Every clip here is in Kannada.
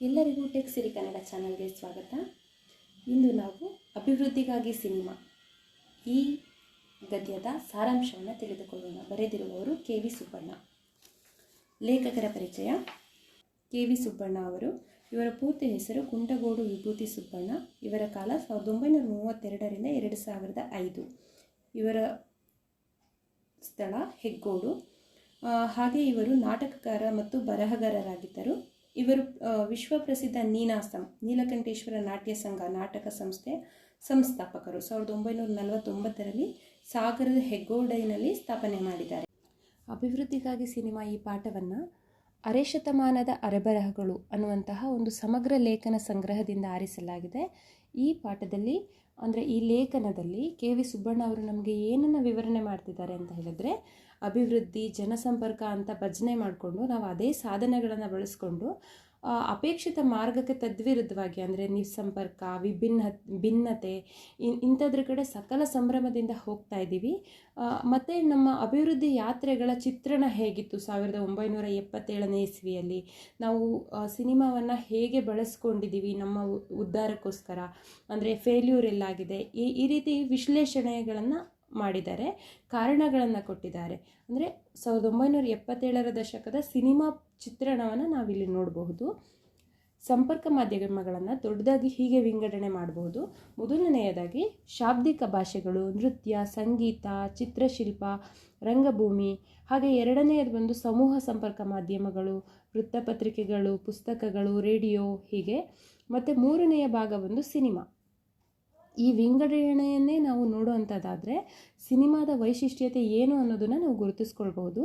ಎಲ್ಲರಿಗೂ ಟೆಕ್ ಸಿರಿ ಕನ್ನಡ ಚಾನಲ್ಗೆ ಸ್ವಾಗತ. ಇಂದು ನಾವು ಅಭಿವೃದ್ಧಿಗಾಗಿ ಸಿನಿಮಾ ಈ ಗದ್ಯದ ಸಾರಾಂಶವನ್ನು ತಿಳಿದುಕೊಳ್ಳೋಣ. ಬರೆದಿರುವವರು ಕೆ.ವಿ. ಸುಬ್ಬಣ್ಣ. ಲೇಖಕರ ಪರಿಚಯ. ಕೆ.ವಿ. ಸುಬ್ಬಣ್ಣ ಅವರು, ಇವರ ಪೂರ್ತಿ ಹೆಸರು ಗುಂಟಗೋಡು ವಿಭೂತಿ ಸುಬ್ಬಣ್ಣ. ಇವರ ಕಾಲ 1932ರಿಂದ 2005. ಇವರ ಸ್ಥಳ ಹೆಗ್ಗೋಡು. ಹಾಗೆ ಇವರು ನಾಟಕಕಾರ ಮತ್ತು ಬರಹಗಾರರಾಗಿದ್ದರು. ಇವರು ವಿಶ್ವಪ್ರಸಿದ್ಧ ನೀನಾಸಂ ನೀಲಕಂಠೇಶ್ವರ ನಾಟ್ಯ ಸಂಘ ನಾಟಕ ಸಂಸ್ಥೆ ಸಂಸ್ಥಾಪಕರು. 1949ರಲ್ಲಿ ಸಾಗರದ ಹೆಗ್ಗೋಡಿನಲ್ಲಿ ಸ್ಥಾಪನೆ ಮಾಡಿದ್ದಾರೆ. ಅಭಿವೃದ್ಧಿಗಾಗಿ ಸಿನಿಮಾ ಈ ಪಾಠವನ್ನು ಅರೆ ಶತಮಾನದ ಅರೆಬರಹಗಳು ಅನ್ನುವಂತಹ ಒಂದು ಸಮಗ್ರ ಲೇಖನ ಸಂಗ್ರಹದಿಂದ ಆರಿಸಲಾಗಿದೆ. ಈ ಪಾಠದಲ್ಲಿ ಅಂದರೆ ಈ ಲೇಖನದಲ್ಲಿ ಕೆ.ವಿ. ಸುಬ್ಬಣ್ಣ ಅವರು ನಮಗೆ ಏನನ್ನು ವಿವರಣೆ ಮಾಡ್ತಿದ್ದಾರೆ ಅಂತ ಹೇಳಿದ್ರೆ, ಅಭಿವೃದ್ಧಿ, ಜನಸಂಪರ್ಕ ಅಂತ ಭಜನೆ ಮಾಡಿಕೊಂಡು ನಾವು ಅದೇ ಸಾಧನಗಳನ್ನು ಬಳಸ್ಕೊಂಡು ಅಪೇಕ್ಷಿತ ಮಾರ್ಗಕ್ಕೆ ತದ್ವಿರುದ್ಧವಾಗಿ ಅಂದರೆ ನಿಸ್ಸಂಪರ್ಕ, ಭಿನ್ನತೆ ಇಂಥದ್ರ ಕಡೆ ಸಕಲ ಸಂಭ್ರಮದಿಂದ ಹೋಗ್ತಾ ಇದ್ದೀವಿ. ಮತ್ತು ನಮ್ಮ ಅಭಿವೃದ್ಧಿ ಯಾತ್ರೆಗಳ ಚಿತ್ರಣ ಹೇಗಿತ್ತು 1977ನೇ ಇಸ್ವಿಯಲ್ಲಿ, ನಾವು ಸಿನಿಮಾವನ್ನು ಹೇಗೆ ಬಳಸ್ಕೊಂಡಿದ್ದೀವಿ ನಮ್ಮ ಉದ್ಧಾರಕ್ಕೋಸ್ಕರ, ಅಂದರೆ ಫೇಲ್ಯೂರ್ ಎಲ್ಲಾಗಿದೆ, ಈ ರೀತಿ ವಿಶ್ಲೇಷಣೆಗಳನ್ನು ಮಾಡಿದ್ದಾರೆ, ಕಾರಣಗಳನ್ನು ಕೊಟ್ಟಿದ್ದಾರೆ. ಅಂದರೆ 1977ರ ದಶಕದ ಸಿನಿಮಾ ಚಿತ್ರಣವನ್ನು ನಾವಿಲ್ಲಿ ನೋಡಬಹುದು. ಸಂಪರ್ಕ ಮಾಧ್ಯಮಗಳನ್ನು ದೊಡ್ಡದಾಗಿ ಹೀಗೆ ವಿಂಗಡಣೆ ಮಾಡಬಹುದು. ಮೊದಲನೆಯದಾಗಿ ಶಾಬ್ದಿಕ ಭಾಷೆಗಳು, ನೃತ್ಯ, ಸಂಗೀತ, ಚಿತ್ರಶಿಲ್ಪ, ರಂಗಭೂಮಿ. ಹಾಗೆ ಎರಡನೆಯದು ಬಂದು ಸಮೂಹ ಸಂಪರ್ಕ ಮಾಧ್ಯಮಗಳು, ವೃತ್ತಪತ್ರಿಕೆಗಳು, ಪುಸ್ತಕಗಳು, ರೇಡಿಯೋ ಹೀಗೆ. ಮತ್ತು ಮೂರನೆಯ ಭಾಗ ಬಂದು ಸಿನಿಮಾ. ಈ ವಿಂಗಡಣೆಯನ್ನೇ ನಾವು ನೋಡುವಂಥದ್ದಾದರೆ ಸಿನಿಮಾದ ವೈಶಿಷ್ಟ್ಯತೆ ಏನು ಅನ್ನೋದನ್ನು ನಾವು ಗುರುತಿಸ್ಕೊಳ್ಬಹುದು.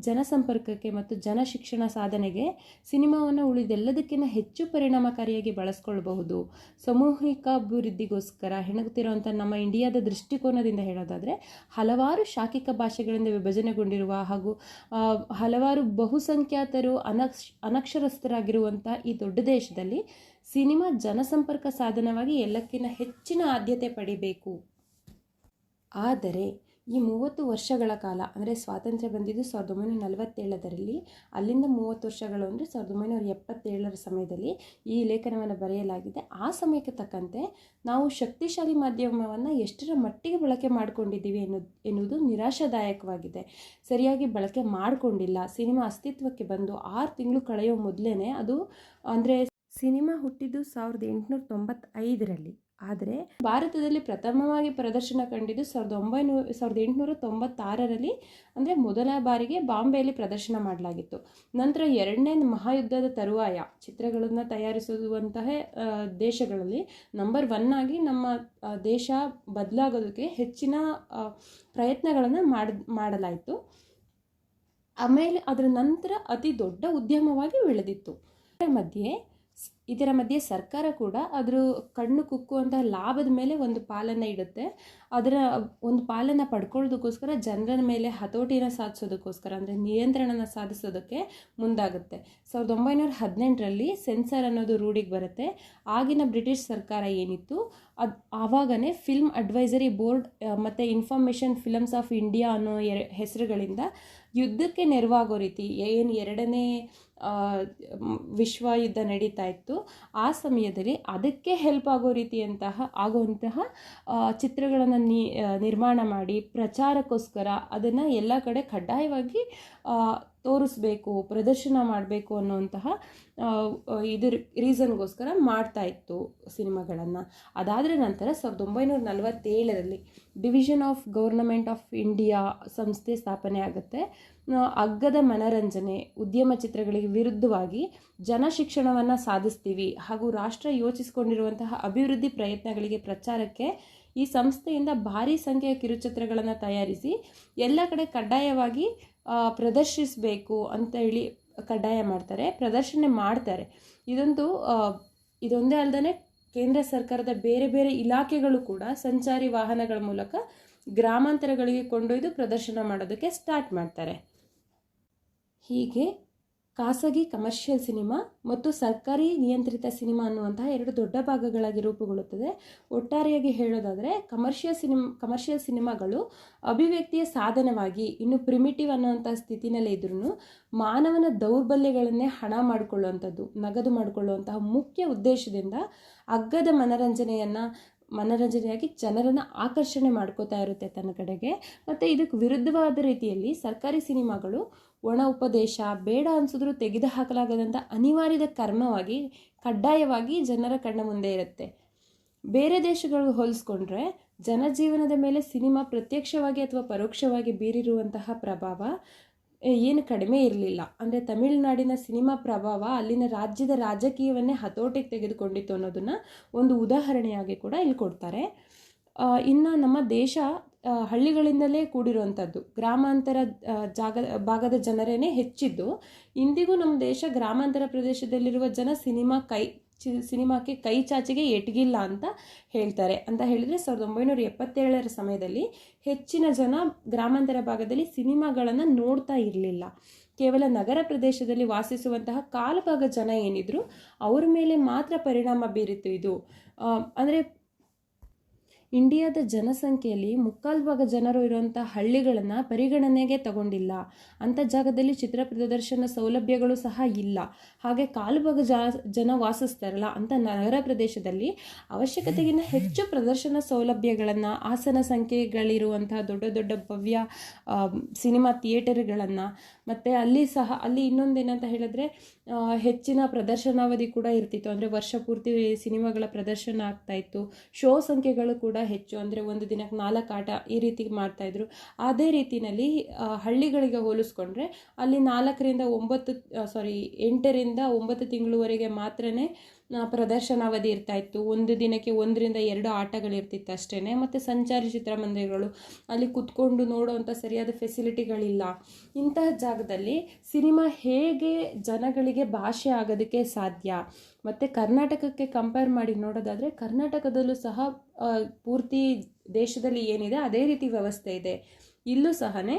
ಜನಸಂಪರ್ಕಕ್ಕೆ ಮತ್ತು ಜನಶಿಕ್ಷಣ ಸಾಧನೆಗೆ ಸಿನಿಮಾವನ್ನು ಉಳಿದೆಲ್ಲದಕ್ಕಿಂತ ಹೆಚ್ಚು ಪರಿಣಾಮಕಾರಿಯಾಗಿ ಬಳಸ್ಕೊಳ್ಬಹುದು. ಸಾಮೂಹಿಕಾಭಿವೃದ್ಧಿಗೋಸ್ಕರ ಹೆಣಗುತ್ತಿರುವಂಥ ನಮ್ಮ ಇಂಡಿಯಾದ ದೃಷ್ಟಿಕೋನದಿಂದ ಹೇಳೋದಾದರೆ, ಹಲವಾರು ಶಾಖಿಕ ಭಾಷೆಗಳಿಂದ ವಿಭಜನೆಗೊಂಡಿರುವ ಹಾಗೂ ಹಲವಾರು ಬಹುಸಂಖ್ಯಾತರು ಅನಕ್ಷರಸ್ಥರಾಗಿರುವಂಥ ಈ ದೊಡ್ಡ ದೇಶದಲ್ಲಿ ಸಿನಿಮಾ ಜನಸಂಪರ್ಕ ಸಾಧನವಾಗಿ ಎಲ್ಲಕ್ಕಿಂತ ಹೆಚ್ಚಿನ ಆದ್ಯತೆ ಪಡಿಬೇಕು. ಆದರೆ ಈ 30 ವರ್ಷಗಳ ಕಾಲ ಅಂದರೆ ಸ್ವಾತಂತ್ರ್ಯ ಬಂದಿದ್ದು 1947ರಲ್ಲಿ, ಅಲ್ಲಿಂದ 30 ವರ್ಷಗಳು ಅಂದರೆ 1977ರ ಸಮಯದಲ್ಲಿ ಈ ಲೇಖನವನ್ನು ಬರೆಯಲಾಗಿದೆ. ಆ ಸಮಯಕ್ಕೆ ತಕ್ಕಂತೆ ನಾವು ಶಕ್ತಿಶಾಲಿ ಮಾಧ್ಯಮವನ್ನು ಎಷ್ಟರ ಮಟ್ಟಿಗೆ ಬಳಕೆ ಮಾಡಿಕೊಂಡಿದ್ದೀವಿ ಎನ್ನುವುದು ನಿರಾಶಾದಾಯಕವಾಗಿದೆ. ಸರಿಯಾಗಿ ಬಳಕೆ ಮಾಡಿಕೊಂಡಿಲ್ಲ. ಸಿನಿಮಾ ಅಸ್ತಿತ್ವಕ್ಕೆ ಬಂದು 6 ತಿಂಗಳು ಕಳೆಯೋ ಮೊದಲೇ ಅದು ಅಂದರೆ ಸಿನಿಮಾ ಹುಟ್ಟಿದ್ದು 1895ರಲ್ಲಿ. ಆದರೆ ಭಾರತದಲ್ಲಿ ಪ್ರಥಮವಾಗಿ ಪ್ರದರ್ಶನ ಕಂಡಿದ್ದು 1896ರಲ್ಲಿ, ಅಂದರೆ ಮೊದಲ ಬಾರಿಗೆ ಬಾಂಬೆಯಲ್ಲಿ ಪ್ರದರ್ಶನ ಮಾಡಲಾಗಿತ್ತು. ನಂತರ ಎರಡನೇ ಮಹಾಯುದ್ಧದ ತರುವಾಯ ಚಿತ್ರಗಳನ್ನು ತಯಾರಿಸುವಂತಹ ದೇಶಗಳಲ್ಲಿ ನಂಬರ್ 1 ಆಗಿ ನಮ್ಮ ದೇಶ ಬದಲಾಗೋದಕ್ಕೆ ಹೆಚ್ಚಿನ ಪ್ರಯತ್ನಗಳನ್ನು ಮಾಡಲಾಯಿತು. ಆಮೇಲೆ ಅದರ ನಂತರ ಅತಿ ದೊಡ್ಡ ಉದ್ಯಮವಾಗಿ ಬೆಳೆದಿತ್ತು. ಇದರ ಮಧ್ಯೆ ಸರ್ಕಾರ ಕೂಡ ಅದರ ಕಣ್ಣು ಕುಕ್ಕುವಂತಹ ಲಾಭದ ಮೇಲೆ ಒಂದು ಪಾಲನ್ನು ಇಡುತ್ತೆ. ಅದರ ಒಂದು ಪಾಲನ್ನು ಪಡ್ಕೊಳ್ಳೋದಕ್ಕೋಸ್ಕರ ಜನರ ಮೇಲೆ ಹತೋಟಿನ ಸಾಧಿಸೋದಕ್ಕೋಸ್ಕರ ಅಂದರೆ ನಿಯಂತ್ರಣನ ಸಾಧಿಸೋದಕ್ಕೆ ಮುಂದಾಗುತ್ತೆ. 1918ರಲ್ಲಿ ಸೆನ್ಸಾರ್ ಅನ್ನೋದು ರೂಢಿಗೆ ಬರುತ್ತೆ. ಆಗಿನ ಬ್ರಿಟಿಷ್ ಸರ್ಕಾರ ಏನಿತ್ತು ಆವಾಗನೇ ಫಿಲ್ಮ್ ಅಡ್ವೈಸರಿ ಬೋರ್ಡ್ ಮತ್ತು ಇನ್ಫಾರ್ಮೇಷನ್ ಫಿಲಮ್ಸ್ ಆಫ್ ಇಂಡಿಯಾ ಅನ್ನೋ ಹೆಸರುಗಳಿಂದ ಯುದ್ಧಕ್ಕೆ ನೆರವಾಗೋ ರೀತಿ ಏನು ಎರಡನೇ ವಿಶ್ವ ಯುದ್ಧ ನಡೀತಾ ಇತ್ತು, ಆ ಸಮಯದಲ್ಲಿ ಅದಕ್ಕೆ ಹೆಲ್ಪ್ ಆಗೋ ಆಗುವಂತಹ ಚಿತ್ರಗಳನ್ನು ನಿರ್ಮಾಣ ಮಾಡಿ ಪ್ರಚಾರಕ್ಕೋಸ್ಕರ ಅದನ್ನು ಎಲ್ಲ ಕಡೆ ಕಡ್ಡಾಯವಾಗಿ ತೋರಿಸ್ಬೇಕು, ಪ್ರದರ್ಶನ ಮಾಡಬೇಕು ಅನ್ನುವಂತಹ ಇದ್ರ ರೀಸನ್ಗೋಸ್ಕರ ಮಾಡ್ತಾ ಇತ್ತು ಸಿನಿಮಾಗಳನ್ನು. ಅದಾದ ನಂತರ 1947ರಲ್ಲಿ division of government of India ಸಂಸ್ಥೆ ಸ್ಥಾಪನೆ ಆಗುತ್ತೆ. ಅಗ್ಗದ ಮನರಂಜನೆ ಉದ್ಯಮ ಚಿತ್ರಗಳಿಗೆ ವಿರುದ್ಧವಾಗಿ ಜನಶಿಕ್ಷಣವನ್ನು ಸಾಧಿಸ್ತೀವಿ ಹಾಗೂ ರಾಷ್ಟ್ರ ಯೋಚಿಸಿಕೊಂಡಿರುವಂತಹ ಅಭಿವೃದ್ಧಿ ಪ್ರಯತ್ನಗಳಿಗೆ ಪ್ರಚಾರಕ್ಕೆ ಈ ಸಂಸ್ಥೆಯಿಂದ ಭಾರೀ ಸಂಖ್ಯೆಯ ಕಿರುಚಿತ್ರಗಳನ್ನು ತಯಾರಿಸಿ ಎಲ್ಲ ಕಡೆ ಕಡ್ಡಾಯವಾಗಿ ಪ್ರದರ್ಶಿಸಬೇಕು ಅಂತ ಹೇಳಿ ಕಡ್ಡಾಯ ಮಾಡ್ತಾರೆ, ಪ್ರದರ್ಶನ ಮಾಡ್ತಾರೆ. ಇದೊಂದೇ ಅಲ್ಲದೆ ಕೇಂದ್ರ ಸರ್ಕಾರದ ಬೇರೆ ಬೇರೆ ಇಲಾಖೆಗಳು ಕೂಡ ಸಂಚಾರಿ ವಾಹನಗಳ ಮೂಲಕ ಗ್ರಾಮಾಂತರಗಳಿಗೆ ಕೊಂಡೊಯ್ದು ಪ್ರದರ್ಶನ ಮಾಡೋದಕ್ಕೆ ಸ್ಟಾರ್ಟ್ ಮಾಡ್ತಾರೆ. ಹೀಗೆ ಖಾಸಗಿ ಕಮರ್ಷಿಯಲ್ ಸಿನಿಮಾ ಮತ್ತು ಸರ್ಕಾರಿ ನಿಯಂತ್ರಿತ ಸಿನಿಮಾ ಅನ್ನುವಂತಹ ಎರಡು ದೊಡ್ಡ ಭಾಗಗಳಾಗಿ ರೂಪುಗೊಳ್ಳುತ್ತದೆ. ಒಟ್ಟಾರೆಯಾಗಿ ಹೇಳೋದಾದರೆ ಕಮರ್ಷಿಯಲ್ ಸಿನಿಮಾಗಳು ಅಭಿವ್ಯಕ್ತಿಯ ಸಾಧನವಾಗಿ ಇನ್ನು ಪ್ರಿಮಿಟಿವ್ ಅನ್ನುವಂಥ ಸ್ಥಿತಿನಲ್ಲೇ ಇದ್ರೂ ಮಾನವನ ದೌರ್ಬಲ್ಯಗಳನ್ನೇ ಹಣ ಮಾಡಿಕೊಳ್ಳುವಂಥದ್ದು, ನಗದು ಮಾಡಿಕೊಳ್ಳುವಂತಹ ಮುಖ್ಯ ಉದ್ದೇಶದಿಂದ ಅಗ್ಗದ ಮನರಂಜನೆಯಾಗಿ ಜನರನ್ನು ಆಕರ್ಷಣೆ ಮಾಡ್ಕೋತಾ ಇರುತ್ತೆ ತನ್ನ ಕಡೆಗೆ. ಮತ್ತು ಇದಕ್ಕೆ ವಿರುದ್ಧವಾದ ರೀತಿಯಲ್ಲಿ ಸರ್ಕಾರಿ ಸಿನಿಮಾಗಳು ಒಣ ಉಪದೇಶ, ಬೇಡ ಅನಿಸಿದ್ರೂ ತೆಗೆದು ಹಾಕಲಾಗದಂಥ ಅನಿವಾರ್ಯದ ಕರ್ಮವಾಗಿ ಕಡ್ಡಾಯವಾಗಿ ಜನರ ಕಣ್ಣ ಮುಂದೆ ಇರುತ್ತೆ. ಬೇರೆ ದೇಶಗಳಿಗೆ ಹೋಲಿಸ್ಕೊಂಡ್ರೆ ಜನಜೀವನದ ಮೇಲೆ ಸಿನಿಮಾ ಪ್ರತ್ಯಕ್ಷವಾಗಿ ಅಥವಾ ಪರೋಕ್ಷವಾಗಿ ಬೀರಿರುವಂತಹ ಪ್ರಭಾವ ಏನು ಕಡಿಮೆ ಇರಲಿಲ್ಲ. ಅಂದರೆ ತಮಿಳುನಾಡಿನ ಸಿನಿಮಾ ಪ್ರಭಾವ ಅಲ್ಲಿನ ರಾಜ್ಯದ ರಾಜಕೀಯವನ್ನೇ ಹತೋಟಿಗೆ ತೆಗೆದುಕೊಂಡಿತ್ತು ಅನ್ನೋದನ್ನು ಒಂದು ಉದಾಹರಣೆಯಾಗಿ ಕೂಡ ಇಲ್ಲಿ ಕೊಡ್ತಾರೆ. ಇನ್ನು ನಮ್ಮ ದೇಶ ಹಳ್ಳಿಗಳಿಂದಲೇ ಕೂಡಿರುವಂಥದ್ದು, ಗ್ರಾಮಾಂತರ ಭಾಗದ ಜನರೇನೇ ಹೆಚ್ಚಿದ್ದು. ಇಂದಿಗೂ ನಮ್ಮ ದೇಶ ಗ್ರಾಮಾಂತರ ಪ್ರದೇಶದಲ್ಲಿರುವ ಜನ ಸಿನಿಮಾಕ್ಕೆ ಕೈ ಚಾಚಿಗೆ ಎಟಗಿಲ್ಲ ಅಂತ ಹೇಳ್ತಾರೆ. ಅಂತ ಹೇಳಿದರೆ 1977ರ ಸಮಯದಲ್ಲಿ ಹೆಚ್ಚಿನ ಜನ ಗ್ರಾಮಾಂತರ ಭಾಗದಲ್ಲಿ ಸಿನಿಮಾಗಳನ್ನು ನೋಡ್ತಾ ಇರಲಿಲ್ಲ. ಕೇವಲ ನಗರ ಪ್ರದೇಶದಲ್ಲಿ ವಾಸಿಸುವಂತಹ ಕಾಲುಭಾಗ ಜನ ಏನಿದ್ರು ಅವ್ರ ಮೇಲೆ ಮಾತ್ರ ಪರಿಣಾಮ ಬೀರಿತು ಇದು. ಅಂದರೆ ಇಂಡಿಯಾದ ಜನಸಂಖ್ಯೆಯಲ್ಲಿ 3/4 ಜನರು ಇರುವಂಥ ಹಳ್ಳಿಗಳನ್ನು ಪರಿಗಣನೆಗೆ ತಗೊಂಡಿಲ್ಲ. ಅಂಥ ಜಾಗದಲ್ಲಿ ಚಿತ್ರ ಪ್ರದರ್ಶನ ಸೌಲಭ್ಯಗಳು ಸಹ ಇಲ್ಲ. ಹಾಗೆ 1/4 ಜನ ವಾಸಿಸ್ತಾರಲ್ಲ ಅಂಥ ನಗರ ಪ್ರದೇಶದಲ್ಲಿ ಅವಶ್ಯಕತೆಗಿಂತ ಹೆಚ್ಚು ಪ್ರದರ್ಶನ ಸೌಲಭ್ಯಗಳನ್ನು, ಆಸನ ಸಂಖ್ಯೆಗಳಿರುವಂತಹ ದೊಡ್ಡ ದೊಡ್ಡ ಭವ್ಯ ಸಿನಿಮಾ ಥಿಯೇಟರ್ಗಳನ್ನು, ಮತ್ತು ಅಲ್ಲಿ ಇನ್ನೊಂದೇನಂತ ಹೇಳಿದ್ರೆ ಹೆಚ್ಚಿನ ಪ್ರದರ್ಶನಾವಧಿ ಕೂಡ ಇರ್ತಿತ್ತು. ಅಂದರೆ ವರ್ಷ ಪೂರ್ತಿ ಸಿನಿಮಾಗಳ ಪ್ರದರ್ಶನ ಆಗ್ತಾಯಿತ್ತು. ಶೋ ಸಂಖ್ಯೆಗಳು ಕೂಡ ಹೆಚ್ಚು, ಅಂದರೆ ಒಂದು ದಿನಕ್ಕೆ 4 ಆಟ ಈ ರೀತಿ ಮಾಡ್ತಾಯಿದ್ರು. ಅದೇ ರೀತಿಯಲ್ಲಿ ಹಳ್ಳಿಗಳಿಗೆ ಹೋಲಿಸ್ಕೊಂಡ್ರೆ ಅಲ್ಲಿ 8ರಿಂದ 9 ತಿಂಗಳವರೆಗೆ ಮಾತ್ರನೇ ಪ್ರದರ್ಶನಾವಧಿ ಇರ್ತಾಯಿತ್ತು. ಒಂದು ದಿನಕ್ಕೆ 1-2 ಆಟಗಳಿರ್ತಿತ್ತು ಅಷ್ಟೇ. ಮತ್ತು ಸಂಚಾರಿ ಚಿತ್ರಮಂದಿರಗಳು, ಅಲ್ಲಿ ಕುತ್ಕೊಂಡು ನೋಡೋವಂಥ ಸರಿಯಾದ ಫೆಸಿಲಿಟಿಗಳಿಲ್ಲ. ಇಂತಹ ಜಾಗದಲ್ಲಿ ಸಿನಿಮಾ ಹೇಗೆ ಜನಗಳಿಗೆ ಭಾಷೆ ಆಗೋದಕ್ಕೆ ಸಾಧ್ಯ? ಮತ್ತು ಕರ್ನಾಟಕಕ್ಕೆ ಕಂಪೇರ್ ಮಾಡಿ ನೋಡೋದಾದರೆ ಕರ್ನಾಟಕದಲ್ಲೂ ಸಹ ಪೂರ್ತಿ ದೇಶದಲ್ಲಿ ಏನಿದೆ ಅದೇ ರೀತಿ ವ್ಯವಸ್ಥೆ ಇದೆ. ಇಲ್ಲೂ ಸಹನೇ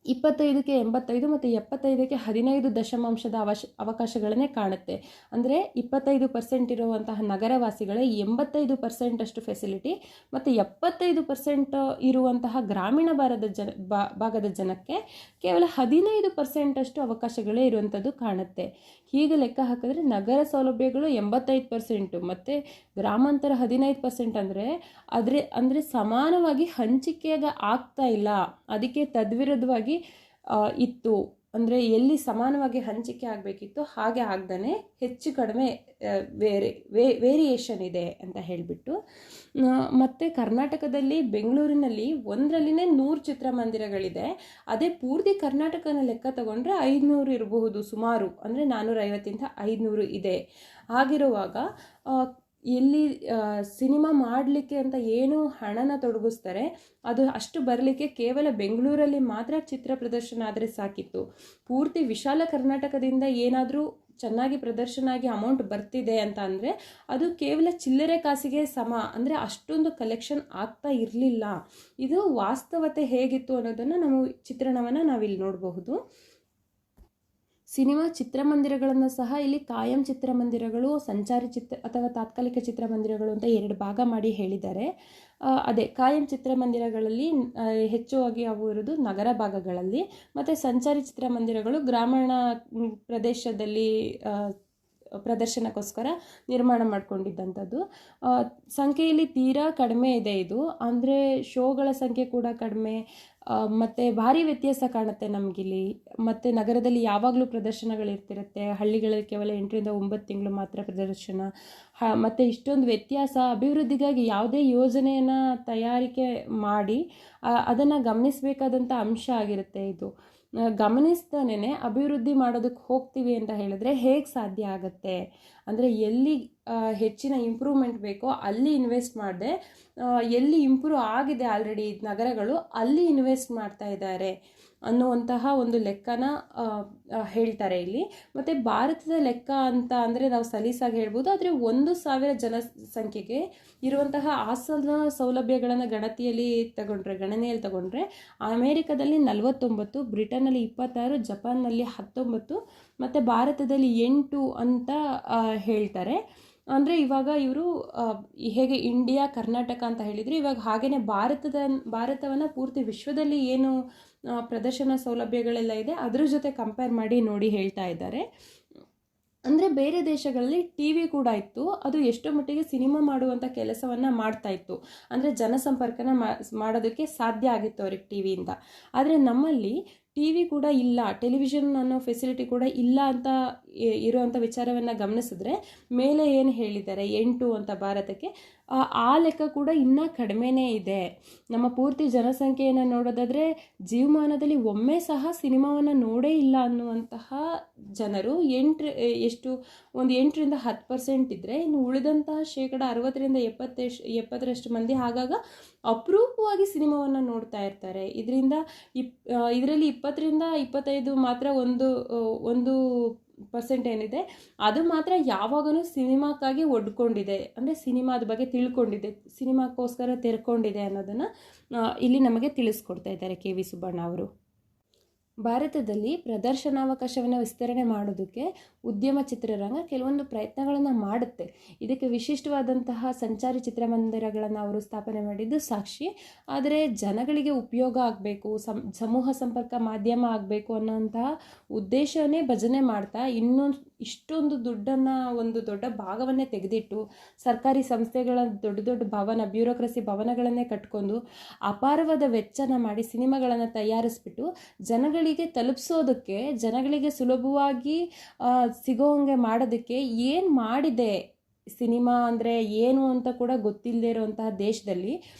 25ಕ್ಕೆ 85 ಮತ್ತು 75ಕ್ಕೆ 15 ದಶಮಾಂಶದ ಅವಕಾಶಗಳನ್ನೇ ಕಾಣುತ್ತೆ. ಅಂದರೆ 25% ಇರುವಂತಹ ನಗರವಾಸಿಗಳೇ 85% ಅಷ್ಟು ಫೆಸಿಲಿಟಿ ಮತ್ತು 75% ಇರುವಂತಹ ಗ್ರಾಮೀಣ ಭಾಗದ ಜನಕ್ಕೆ ಕೇವಲ 15% ಅಷ್ಟು ಅವಕಾಶಗಳೇ ಇರುವಂಥದ್ದು ಕಾಣುತ್ತೆ. ಹೀಗೆ ಲೆಕ್ಕ ಹಾಕಿದ್ರೆ ನಗರ ಸೌಲಭ್ಯಗಳು 85% ಮತ್ತು ಗ್ರಾಮಾಂತರ 15% ಅಂದರೆ ಸಮಾನವಾಗಿ ಹಂಚಿಕೆಯಾಗ ಆಗ್ತಾ ಇಲ್ಲ. ಅದಕ್ಕೆ ತದ್ವಿರುದ್ಧವಾಗಿ ಇತ್ತು. ಅಂದರೆ ಎಲ್ಲಿ ಸಮಾನವಾಗಿ ಹಂಚಿಕೆ ಆಗಬೇಕಿತ್ತು ಹಾಗೆ ಆಗ್ದೇ ಹೆಚ್ಚು ಕಡಿಮೆ ವೇರಿಯೇಷನ್ ಇದೆ ಅಂತ ಹೇಳಿಬಿಟ್ಟು. ಮತ್ತು ಕರ್ನಾಟಕದಲ್ಲಿ ಬೆಂಗಳೂರಿನಲ್ಲಿ 100 ಚಿತ್ರಮಂದಿರಗಳಿದೆ. ಅದೇ ಪೂರ್ತಿ ಕರ್ನಾಟಕನ ಲೆಕ್ಕ ತಗೊಂಡ್ರೆ 500 ಇರಬಹುದು ಸುಮಾರು. ಅಂದರೆ 450 500 ಇದೆ. ಹಾಗಿರುವಾಗ ಎಲ್ಲಿ ಸಿನಿಮಾ ಮಾಡಲಿಕ್ಕೆ ಅಂತ ಏನು ಹಣನ ತೊಡಗಿಸ್ತಾರೆ ಅದು ಅಷ್ಟು ಬರಲಿಕ್ಕೆ ಕೇವಲ ಬೆಂಗಳೂರಲ್ಲಿ ಮಾತ್ರ ಚಿತ್ರ ಪ್ರದರ್ಶನ ಆದರೆ ಸಾಕಿತ್ತು. ಪೂರ್ತಿ ವಿಶಾಲ ಕರ್ನಾಟಕದಿಂದ ಏನಾದರೂ ಚೆನ್ನಾಗಿ ಪ್ರದರ್ಶನ ಆಗಿ ಅಮೌಂಟ್ ಬರ್ತಿದೆ ಅಂತ ಅಂದರೆ ಅದು ಕೇವಲ ಚಿಲ್ಲರೆ ಕಾಸಿಗೆ ಸಮ. ಅಂದರೆ ಅಷ್ಟೊಂದು ಕಲೆಕ್ಷನ್ ಆಗ್ತಾ ಇರಲಿಲ್ಲ. ಇದು ವಾಸ್ತವತೆ ಹೇಗಿತ್ತು ಅನ್ನೋದನ್ನು ಚಿತ್ರಣವನ್ನು ನಾವಿಲ್ಲಿ ನೋಡಬಹುದು. ಸಿನಿಮಾ ಚಿತ್ರಮಂದಿರಗಳನ್ನು ಸಹ ಇಲ್ಲಿ ಕಾಯಂ ಚಿತ್ರಮಂದಿರಗಳು, ಸಂಚಾರಿ ಅಥವಾ ತಾತ್ಕಾಲಿಕ ಚಿತ್ರಮಂದಿರಗಳು ಅಂತ 2 ಭಾಗ ಮಾಡಿ ಹೇಳಿದ್ದಾರೆ. ಅದೇ ಕಾಯಂ ಚಿತ್ರಮಂದಿರಗಳಲ್ಲಿ ಹೆಚ್ಚುವಾಗಿ ಅವು ಇರೋದು ನಗರ ಭಾಗಗಳಲ್ಲಿ, ಮತ್ತು ಸಂಚಾರಿ ಚಿತ್ರಮಂದಿರಗಳು ಗ್ರಾಮೀಣ ಪ್ರದೇಶದಲ್ಲಿ ಪ್ರದರ್ಶನಕ್ಕೋಸ್ಕರ ನಿರ್ಮಾಣ ಮಾಡಿಕೊಂಡಿದ್ದಂಥದ್ದು. ಸಂಖ್ಯೆಯಲ್ಲಿ ತೀರಾ ಕಡಿಮೆ ಇದೆ ಇದು. ಅಂದರೆ ಶೋಗಳ ಸಂಖ್ಯೆ ಕೂಡ ಕಡಿಮೆ ಮತ್ತು ಭಾರಿ ವ್ಯತ್ಯಾಸ ಕಾಣುತ್ತೆ ನಮಗಿಲ್ಲಿ. ಮತ್ತು ನಗರದಲ್ಲಿ ಯಾವಾಗಲೂ ಪ್ರದರ್ಶನಗಳಿರ್ತಿರುತ್ತೆ, ಹಳ್ಳಿಗಳಲ್ಲಿ ಕೇವಲ 8ರಿಂದ 9 ತಿಂಗಳು ಮಾತ್ರ ಪ್ರದರ್ಶನ. ಮತ್ತು ಇಷ್ಟೊಂದು ವ್ಯತ್ಯಾಸ ಅಭಿವೃದ್ಧಿಗಾಗಿ ಯಾವುದೇ ಯೋಜನೆಯನ್ನು ತಯಾರಿಕೆ ಮಾಡಿ ಅದನ್ನು ಗಮನಿಸಬೇಕಾದಂಥ ಅಂಶ ಆಗಿರುತ್ತೆ ಇದು. ಗಮನಿಸ್ತಾನೇ ಅಭಿವೃದ್ಧಿ ಮಾಡೋದಕ್ಕೆ ಹೋಗ್ತೀವಿ ಅಂತ ಹೇಳಿದ್ರೆ ಹೇಗೆ ಸಾಧ್ಯ ಆಗುತ್ತೆ? ಅಂದರೆ ಎಲ್ಲಿ ಹೆಚ್ಚಿನ ಇಂಪ್ರೂವ್ಮೆಂಟ್ ಬೇಕೋ ಅಲ್ಲಿ ಇನ್ವೆಸ್ಟ್ ಮಾಡದೆ ಎಲ್ಲಿ ಇಂಪ್ರೂವ್ ಆಗಿದೆ ಆಲ್ರೆಡಿ ನಗರಗಳು ಅಲ್ಲಿ ಇನ್ವೆಸ್ಟ್ ಮಾಡ್ತಾ ಇದ್ದಾರೆ. ಅನ್ನುವಂತಹ ಒಂದು ಲೆಕ್ಕನ ಹೇಳ್ತಾರೆ ಇಲ್ಲಿ. ಮತ್ತು ಭಾರತದ ಲೆಕ್ಕ ಅಂತ ಅಂದರೆ ನಾವು ಸಲೀಸಾಗಿ ಹೇಳ್ಬೋದು, ಆದರೆ 1,000 ಜನಸಂಖ್ಯೆಗೆ ಇರುವಂತಹ ಆಸನ ಸೌಲಭ್ಯಗಳನ್ನು ಗಣನೆಯಲ್ಲಿ ತಗೊಂಡ್ರೆ ಅಮೇರಿಕಾದಲ್ಲಿ 49, ಬ್ರಿಟನ್ನಲ್ಲಿ 26, ಜಪಾನ್ನಲ್ಲಿ 19 ಮತ್ತು ಭಾರತದಲ್ಲಿ 8 ಅಂತ ಹೇಳ್ತಾರೆ. ಅಂದರೆ ಇವಾಗ ಇವರು ಹೇಗೆ ಇಂಡಿಯಾ, ಕರ್ನಾಟಕ ಅಂತ ಹೇಳಿದರು, ಇವಾಗ ಹಾಗೆಯೇ ಭಾರತವನ್ನು ಪೂರ್ತಿ ವಿಶ್ವದಲ್ಲಿ ಏನು ಪ್ರದರ್ಶನ ಸೌಲಭ್ಯಗಳೆಲ್ಲ ಇದೆ ಅದ್ರ ಜೊತೆ ಕಂಪೇರ್ ಮಾಡಿ ನೋಡಿ ಹೇಳ್ತಾ ಇದ್ದಾರೆ. ಅಂದರೆ ಬೇರೆ ದೇಶಗಳಲ್ಲಿ ಟಿ ವಿ ಕೂಡ ಇತ್ತು, ಅದು ಎಷ್ಟೋ ಮಟ್ಟಿಗೆ ಸಿನಿಮಾ ಮಾಡುವಂಥ ಕೆಲಸವನ್ನು ಮಾಡ್ತಾ ಇತ್ತು, ಅಂದರೆ ಜನಸಂಪರ್ಕನ ಮಾಡೋದಕ್ಕೆ ಸಾಧ್ಯ ಆಗಿತ್ತು ಅವ್ರಿಗೆ ಟಿ ವಿಯಿಂದ. ಆದರೆ ನಮ್ಮಲ್ಲಿ ಟಿ ವಿ ಕೂಡ ಇಲ್ಲ, ಟೆಲಿವಿಷನ್ ಅನ್ನೋ ಫೆಸಿಲಿಟಿ ಕೂಡ ಇಲ್ಲ ಅಂತ ಇರುವಂಥ ವಿಚಾರವನ್ನು ಗಮನಿಸಿದ್ರೆ ಮೇಲೆ ಏನು ಹೇಳಿದ್ದಾರೆ 8 ಅಂತ ಭಾರತಕ್ಕೆ, ಆ ಲೆಕ್ಕ ಕೂಡ ಇನ್ನೂ ಕಡಿಮೆನೇ ಇದೆ. ನಮ್ಮ ಪೂರ್ತಿ ಜನಸಂಖ್ಯೆಯನ್ನು ನೋಡೋದಾದರೆ ಜೀವಮಾನದಲ್ಲಿ ಒಮ್ಮೆ ಸಹ ಸಿನಿಮಾವನ್ನು ನೋಡೇ ಇಲ್ಲ ಅನ್ನುವಂತಹ ಜನರು 8ರಿಂದ 10% ಇದ್ದರೆ, ಇನ್ನು ಉಳಿದಂತಹ 60% 70% ಮಂದಿ ಆಗಾಗ ಅಪರೂಪವಾಗಿ ಸಿನಿಮಾವನ್ನು ನೋಡ್ತಾ ಇರ್ತಾರೆ. ಇದರಲ್ಲಿ 20ರಿಂದ 25 ಮಾತ್ರ ಒಂದು % ಏನಿದೆ ಅದು ಮಾತ್ರ ಯಾವಾಗಲೂ ಸಿನಿಮಾಕ್ಕಾಗಿ ಒಡ್ಕೊಂಡಿದೆ, ಅಂದರೆ ಸಿನಿಮಾದ ಬಗ್ಗೆ ತಿಳ್ಕೊಂಡಿದೆ, ಸಿನಿಮಾಕ್ಕೋಸ್ಕರ ತೆರ್ಕೊಂಡಿದೆ ಅನ್ನೋದನ್ನು ಇಲ್ಲಿ ನಮಗೆ ತಿಳಿಸ್ಕೊಡ್ತಾ ಇದ್ದಾರೆ ಕೆ ವಿ ಸುಬ್ಬಣ್ಣ ಅವರು. ಭಾರತದಲ್ಲಿ ಪ್ರದರ್ಶನಾವಕಾಶವನ್ನು ವಿಸ್ತರಣೆ ಮಾಡೋದಕ್ಕೆ ಉದ್ಯಮ ಚಿತ್ರರಂಗ ಕೆಲವೊಂದು ಪ್ರಯತ್ನಗಳನ್ನು ಮಾಡುತ್ತೆ. ಇದಕ್ಕೆ ವಿಶಿಷ್ಟವಾದಂತಹ ಸಂಚಾರಿ ಚಿತ್ರಮಂದಿರಗಳನ್ನು ಅವರು ಸ್ಥಾಪನೆ ಮಾಡಿದ್ದು ಸಾಕ್ಷಿ. ಆದರೆ ಜನಗಳಿಗೆ ಉಪಯೋಗ ಆಗಬೇಕು, ಸಮೂಹ ಸಂಪರ್ಕ ಮಾಧ್ಯಮ ಆಗಬೇಕು ಅನ್ನೋಂತಹ ಉದ್ದೇಶವನ್ನೇ ಭಜನೆ ಮಾಡ್ತಾ ಇಷ್ಟೊಂದು ದುಡ್ಡನ್ನು, ಒಂದು ದೊಡ್ಡ ಭಾಗವನ್ನೇ ತೆಗೆದಿಟ್ಟು ಸರ್ಕಾರಿ ಸಂಸ್ಥೆಗಳ ದೊಡ್ಡ ಬ್ಯೂರೋಕ್ರಸಿ ಭವನಗಳನ್ನೇ ಕಟ್ಕೊಂಡು ಅಪಾರವಾದ ವೆಚ್ಚನ ಮಾಡಿ ಸಿನಿಮಾಗಳನ್ನು ತಯಾರಿಸ್ಬಿಟ್ಟು ತಲುಪಿಸೋದಕ್ಕೆ, ಜನಗಳಿಗೆ ಸುಲಭವಾಗಿ ಸಿಗೋಂಗೆ ಮಾಡೋದಕ್ಕೆ ಏನು ಮಾಡಿದೆ ಸಿನಿಮಾ ಅಂದರೆ ಏನು ಅಂತ ಕೂಡ ಗೊತ್ತಿಲ್ಲದೆ ಇರುವಂತಹ ದೇಶದಲ್ಲಿ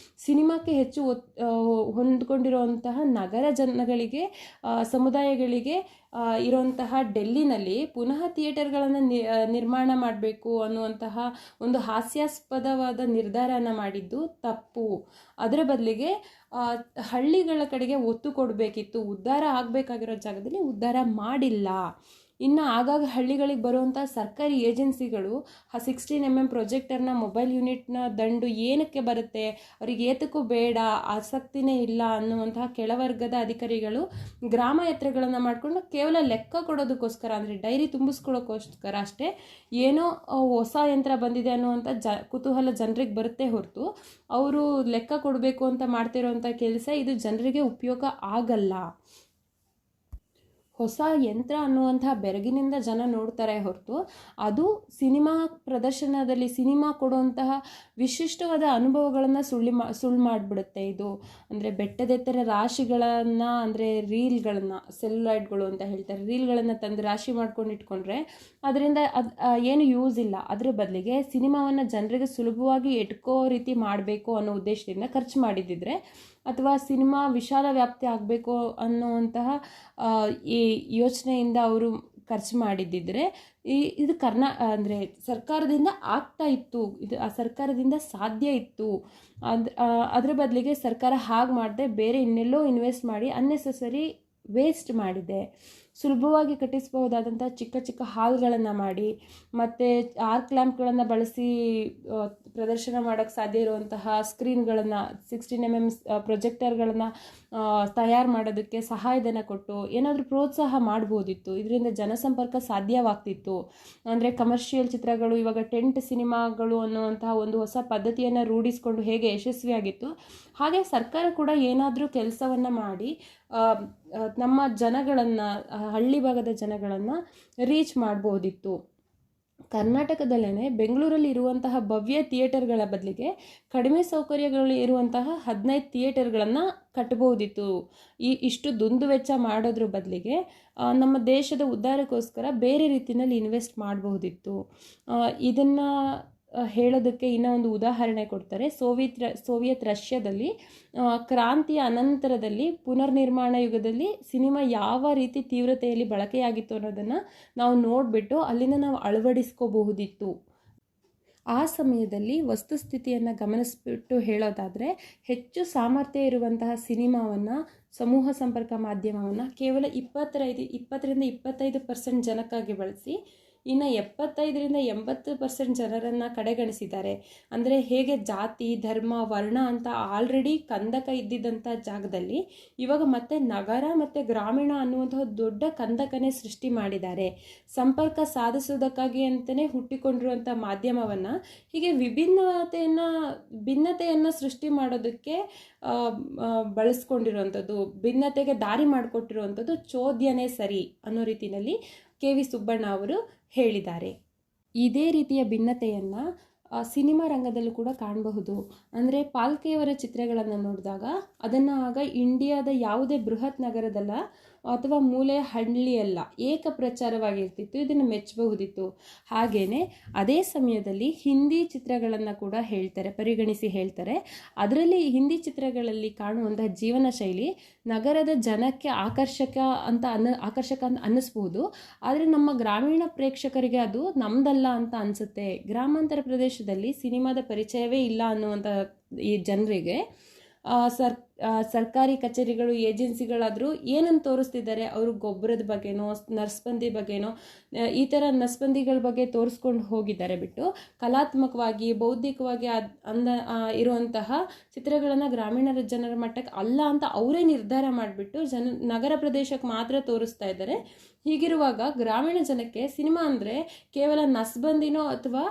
ಸಿನಿಮಾಕ್ಕೆ ಹೆಚ್ಚು ಹೊಂದ್ಕೊಂಡಿರುವಂತಹ ನಗರ ಜನಗಳಿಗೆ, ಸಮುದಾಯಗಳಿಗೆ ಇರುವಂತಹ ಡೆಲ್ಲಿನಲ್ಲಿ ಪುನಃ ಥಿಯೇಟರ್ಗಳನ್ನು ನಿರ್ಮಾಣ ಮಾಡಬೇಕು ಅನ್ನುವಂತಹ ಒಂದು ಹಾಸ್ಯಾಸ್ಪದವಾದ ನಿರ್ಧಾರನ ಮಾಡಿದ್ದು ತಪ್ಪು. ಅದರ ಬದಲಿಗೆ ಹಳ್ಳಿಗಳ ಕಡೆಗೆ ಒತ್ತು ಕೊಡಬೇಕಿತ್ತು. ಉದ್ಧಾರ ಆಗಬೇಕಾಗಿರೋ ಜಾಗದಲ್ಲಿ ಉದ್ಧಾರ ಮಾಡಿಲ್ಲ. ಇನ್ನು ಆಗಾಗ ಹಳ್ಳಿಗಳಿಗೆ ಬರುವಂಥ ಸರ್ಕಾರಿ ಏಜೆನ್ಸಿಗಳು 16mm ಪ್ರೊಜೆಕ್ಟರ್ನ ಮೊಬೈಲ್ ಯೂನಿಟ್ನ ದಂಡು ಏನಕ್ಕೆ ಬರುತ್ತೆ, ಅವರಿಗೆ ಏತಕ್ಕೂ ಬೇಡ, ಆಸಕ್ತಿನೇ ಇಲ್ಲ ಅನ್ನುವಂತಹ ಕೆಳವರ್ಗದ ಅಧಿಕಾರಿಗಳು ಗ್ರಾಮ ಯಾತ್ರೆಗಳನ್ನು ಮಾಡಿಕೊಂಡು ಕೇವಲ ಲೆಕ್ಕ ಕೊಡೋದಕ್ಕೋಸ್ಕರ, ಅಂದರೆ ಡೈರಿ ತುಂಬಿಸ್ಕೊಳ್ಳೋಕ್ಕೋಸ್ಕರ ಅಷ್ಟೇ, ಏನೋ ಹೊಸ ಯಂತ್ರ ಬಂದಿದೆ ಅನ್ನುವಂಥ ಕುತೂಹಲ ಜನರಿಗೆ ಬರುತ್ತೆ ಹೊರತು ಅವರು ಲೆಕ್ಕ ಕೊಡಬೇಕು ಅಂತ ಮಾಡ್ತಿರೋವಂಥ ಕೆಲಸ ಇದು ಜನರಿಗೆ ಉಪಯೋಗ ಆಗಲ್ಲ. ಹೊಸ ಯಂತ್ರ ಅನ್ನುವಂತಹ ಬೆರಗಿನಿಂದ ಜನ ನೋಡ್ತಾರೆ ಹೊರತು ಅದು ಸಿನಿಮಾ ಪ್ರದರ್ಶನದಲ್ಲಿ ಸಿನಿಮಾ ಕೊಡುವಂತಹ ವಿಶಿಷ್ಟವಾದ ಅನುಭವಗಳನ್ನು ಸುಳ್ಳು ಮಾಡಿಬಿಡುತ್ತೆ. ಇದು ಅಂದರೆ ಬೆಟ್ಟದೆತ್ತರ ರಾಶಿಗಳನ್ನು, ಅಂದರೆ ರೀಲ್ಗಳನ್ನು, ಸೆಲ್ಯುಲಾಯ್ಡ್ಗಳು ಅಂತ ಹೇಳ್ತಾರೆ, ರೀಲ್ಗಳನ್ನು ತಂದು ರಾಶಿ ಮಾಡ್ಕೊಂಡು ಇಟ್ಕೊಂಡ್ರೆ ಅದರಿಂದ ಏನು ಯೂಸ್ ಇಲ್ಲ. ಅದರ ಬದಲಿಗೆ ಸಿನಿಮಾವನ್ನು ಜನರಿಗೆ ಸುಲಭವಾಗಿ ಎಟ್ಕೋ ರೀತಿ ಮಾಡಬೇಕು ಅನ್ನೋ ಉದ್ದೇಶದಿಂದ ಖರ್ಚು ಮಾಡಿದ್ದಿದ್ರೆ, ಅಥವಾ ಸಿನಿಮಾ ವಿಶಾಲ ವ್ಯಾಪ್ತಿ ಆಗಬೇಕು ಅನ್ನುವಂತಹ ಈ ಯೋಚನೆಯಿಂದ ಅವರು ಖರ್ಚು ಮಾಡಿದ್ದಿದ್ರೆ ಇದು ಅಂದರೆ ಸರ್ಕಾರದಿಂದ ಆಗ್ತಾ ಇತ್ತು, ಇದು ಆ ಸರ್ಕಾರದಿಂದ ಸಾಧ್ಯ ಇತ್ತು. ಅದರ ಬದಲಿಗೆ ಸರ್ಕಾರ ಹಾಗೆ ಮಾಡದೆ ಬೇರೆ ಇನ್ನೆಲ್ಲೋ ಇನ್ವೆಸ್ಟ್ ಮಾಡಿ ಅನ್ನೆಸೆಸರಿ ವೇಸ್ಟ್ ಮಾಡಿದೆ. ಸುಲಭವಾಗಿ ಕಟ್ಟಿಸಬಹುದಾದಂಥ ಚಿಕ್ಕ ಹಾಲ್ಗಳನ್ನು ಮಾಡಿ ಮತ್ತು ಆರ್ಕ್ ಲ್ಯಾಂಪ್ಗಳನ್ನು ಬಳಸಿ ಪ್ರದರ್ಶನ ಮಾಡೋಕ್ಕೆ ಸಾಧ್ಯ ಇರುವಂತಹ ಸ್ಕ್ರೀನ್ಗಳನ್ನು, 16mm ಪ್ರೊಜೆಕ್ಟರ್ಗಳನ್ನು ತಯಾರು ಮಾಡೋದಕ್ಕೆ ಸಹಾಯಧನ ಕೊಟ್ಟು ಏನಾದರೂ ಪ್ರೋತ್ಸಾಹ ಮಾಡ್ಬೋದಿತ್ತು. ಇದರಿಂದ ಜನಸಂಪರ್ಕ ಸಾಧ್ಯವಾಗ್ತಿತ್ತು. ಅಂದರೆ ಕಮರ್ಷಿಯಲ್ ಚಿತ್ರಗಳು, ಇವಾಗ ಟೆಂಟ್ ಸಿನಿಮಾಗಳು ಅನ್ನುವಂತಹ ಒಂದು ಹೊಸ ಪದ್ಧತಿಯನ್ನು ರೂಢಿಸ್ಕೊಂಡು ಹೇಗೆ ಯಶಸ್ವಿಯಾಗಿತ್ತು, ಹಾಗೆ ಸರ್ಕಾರ ಕೂಡ ಏನಾದರೂ ಕೆಲಸವನ್ನು ಮಾಡಿ ನಮ್ಮ ಜನಗಳನ್ನು, ಹಳ್ಳಿ ಭಾಗದ ಜನಗಳನ್ನು ರೀಚ್ ಮಾಡ್ಬೋದಿತ್ತು. ಕರ್ನಾಟಕದಲ್ಲೇ ಬೆಂಗಳೂರಲ್ಲಿ ಇರುವಂತಹ ಭವ್ಯ ಥಿಯೇಟರ್ಗಳ ಬದಲಿಗೆ ಕಡಿಮೆ ಸೌಕರ್ಯಗಳು ಇರುವಂತಹ 15 ಥಿಯೇಟರ್ಗಳನ್ನು ಕಟ್ಟಬಹುದಿತ್ತು. ಇಷ್ಟು ದುಂದುವೆಚ್ಚ ಮಾಡೋದ್ರ ಬದಲಿಗೆ ನಮ್ಮ ದೇಶದ ಉದ್ಧಾರಕ್ಕೋಸ್ಕರ ಬೇರೆ ರೀತಿಯಲ್ಲಿ ಇನ್ವೆಸ್ಟ್ ಮಾಡಬಹುದಿತ್ತು. ಇದನ್ನು ಹೇಳೋದಕ್ಕೆ ಇನ್ನೂ ಒಂದು ಉದಾಹರಣೆ ಕೊಡ್ತಾರೆ. ಸೋವಿಯತ್ ರಷ್ಯಾದಲ್ಲಿ ಕ್ರಾಂತಿಯ ಅನಂತರದಲ್ಲಿ ಪುನರ್ನಿರ್ಮಾಣ ಯುಗದಲ್ಲಿ ಸಿನಿಮಾ ಯಾವ ರೀತಿ ತೀವ್ರತೆಯಲ್ಲಿ ಬಳಕೆಯಾಗಿತ್ತು ಅನ್ನೋದನ್ನು ನಾವು ನೋಡಿಬಿಟ್ಟು ಅಲ್ಲಿಂದ ನಾವು ಅಳವಡಿಸ್ಕೋಬಹುದಿತ್ತು. ಆ ಸಮಯದಲ್ಲಿ ವಸ್ತುಸ್ಥಿತಿಯನ್ನು ಗಮನಿಸ್ಬಿಟ್ಟು ಹೇಳೋದಾದರೆ ಹೆಚ್ಚು ಸಾಮರ್ಥ್ಯ ಇರುವಂತಹ ಸಿನಿಮಾವನ್ನು ಸಮೂಹ ಸಂಪರ್ಕ ಮಾಧ್ಯಮವನ್ನು ಕೇವಲ 20-25% ಜನಕ್ಕಾಗಿ ಬಳಸಿ ಇನ್ನು 75-80% ಜನರನ್ನು ಕಡೆಗಣಿಸಿದ್ದಾರೆ. ಅಂದರೆ ಹೇಗೆ ಜಾತಿ, ಧರ್ಮ, ವರ್ಣ ಅಂತ ಆಲ್ರೆಡಿ ಕಂದಕ ಇದ್ದಿದ್ದಂಥ ಜಾಗದಲ್ಲಿ ಇವಾಗ ಮತ್ತೆ ನಗರ ಮತ್ತು ಗ್ರಾಮೀಣ ಅನ್ನುವಂತಹ ದೊಡ್ಡ ಕಂದಕನೇ ಸೃಷ್ಟಿ ಮಾಡಿದ್ದಾರೆ. ಸಂಪರ್ಕ ಸಾಧಿಸೋದಕ್ಕಾಗಿ ಅಂತಲೇ ಹುಟ್ಟಿಕೊಂಡಿರುವಂಥ ಮಾಧ್ಯಮವನ್ನು ಹೀಗೆ ಭಿನ್ನತೆಯನ್ನು ಸೃಷ್ಟಿ ಮಾಡೋದಕ್ಕೆ ಬಳಸ್ಕೊಂಡಿರುವಂಥದ್ದು, ಭಿನ್ನತೆಗೆ ದಾರಿ ಮಾಡಿಕೊಟ್ಟಿರುವಂಥದ್ದು ಚೋದ್ಯನೇ ಸರಿ ಅನ್ನೋ ರೀತಿಯಲ್ಲಿ ಕೆ.ವಿ. ಸುಬ್ಬಣ್ಣ ಅವರು ಹೇಳಿದ್ದಾರೆ. ಇದೇ ರೀತಿಯ ಭಿನ್ನತೆಯನ್ನು ಸಿನಿಮಾ ರಂಗದಲ್ಲೂ ಕೂಡ ಕಾಣಬಹುದು. ಅಂದರೆ ಪಾಲ್ಕೆಯವರ ಚಿತ್ರಗಳನ್ನು ನೋಡಿದಾಗ ಅದನ್ನು ಆಗ ಇಂಡಿಯಾದ ಯಾವುದೇ ಬೃಹತ್ ನಗರದಲ್ಲ ಅಥವಾ ಮೂಲೆಯ ಹಳ್ಳಿಯಲ್ಲ, ಏಕ ಪ್ರಚಾರವಾಗಿರ್ತಿತ್ತು. ಇದನ್ನು ಮೆಚ್ಚಬಹುದಿತ್ತು. ಹಾಗೆಯೇ ಅದೇ ಸಮಯದಲ್ಲಿ ಹಿಂದಿ ಚಿತ್ರಗಳನ್ನು ಕೂಡ ಪರಿಗಣಿಸಿ ಹೇಳ್ತಾರೆ. ಅದರಲ್ಲಿ ಹಿಂದಿ ಚಿತ್ರಗಳಲ್ಲಿ ಕಾಣುವಂತಹ ಜೀವನ ಶೈಲಿ ನಗರದ ಜನಕ್ಕೆ ಆಕರ್ಷಕ ಅಂತ ಅನ್ನಿಸ್ಬಹುದು. ಆದರೆ ನಮ್ಮ ಗ್ರಾಮೀಣ ಪ್ರೇಕ್ಷಕರಿಗೆ ಅದು ನಮ್ದಲ್ಲ ಅಂತ ಅನಿಸುತ್ತೆ. ಗ್ರಾಮಾಂತರ ಪ್ರದೇಶದಲ್ಲಿ ಸಿನಿಮಾದ ಪರಿಚಯವೇ ಇಲ್ಲ ಅನ್ನುವಂಥ ಈ ಜನರಿಗೆ ಸರ್ಕಾರಿ ಕಚೇರಿಗಳು, ಏಜೆನ್ಸಿಗಳಾದರೂ ಏನನ್ನು ತೋರಿಸ್ತಿದ್ದಾರೆ, ಅವರು ಗೊಬ್ಬರದ ಬಗ್ಗೆನೋ ನರ್ಸ್ಬಂದಿ ಬಗ್ಗೆನೋ ಈ ಥರ ನರ್ಸ್ಬಂದಿಗಳ ಬಗ್ಗೆ ತೋರಿಸ್ಕೊಂಡು ಹೋಗಿದ್ದಾರೆ ಬಿಟ್ಟು ಕಲಾತ್ಮಕವಾಗಿ, ಬೌದ್ಧಿಕವಾಗಿ ಇರುವಂತಹ ಚಿತ್ರಗಳನ್ನು ಗ್ರಾಮೀಣ ಜನರ ಮಟ್ಟಕ್ಕೆ ಅಲ್ಲ ಅಂತ ಅವರೇ ನಿರ್ಧಾರ ಮಾಡಿಬಿಟ್ಟು ನಗರ ಪ್ರದೇಶಕ್ಕೆ ಮಾತ್ರ ತೋರಿಸ್ತಾ ಇದ್ದಾರೆ. ಹೀಗಿರುವಾಗ ಗ್ರಾಮೀಣ ಜನಕ್ಕೆ ಸಿನಿಮಾ ಅಂದರೆ ಕೇವಲ ನಸ್ಬಂದಿನೋ ಅಥವಾ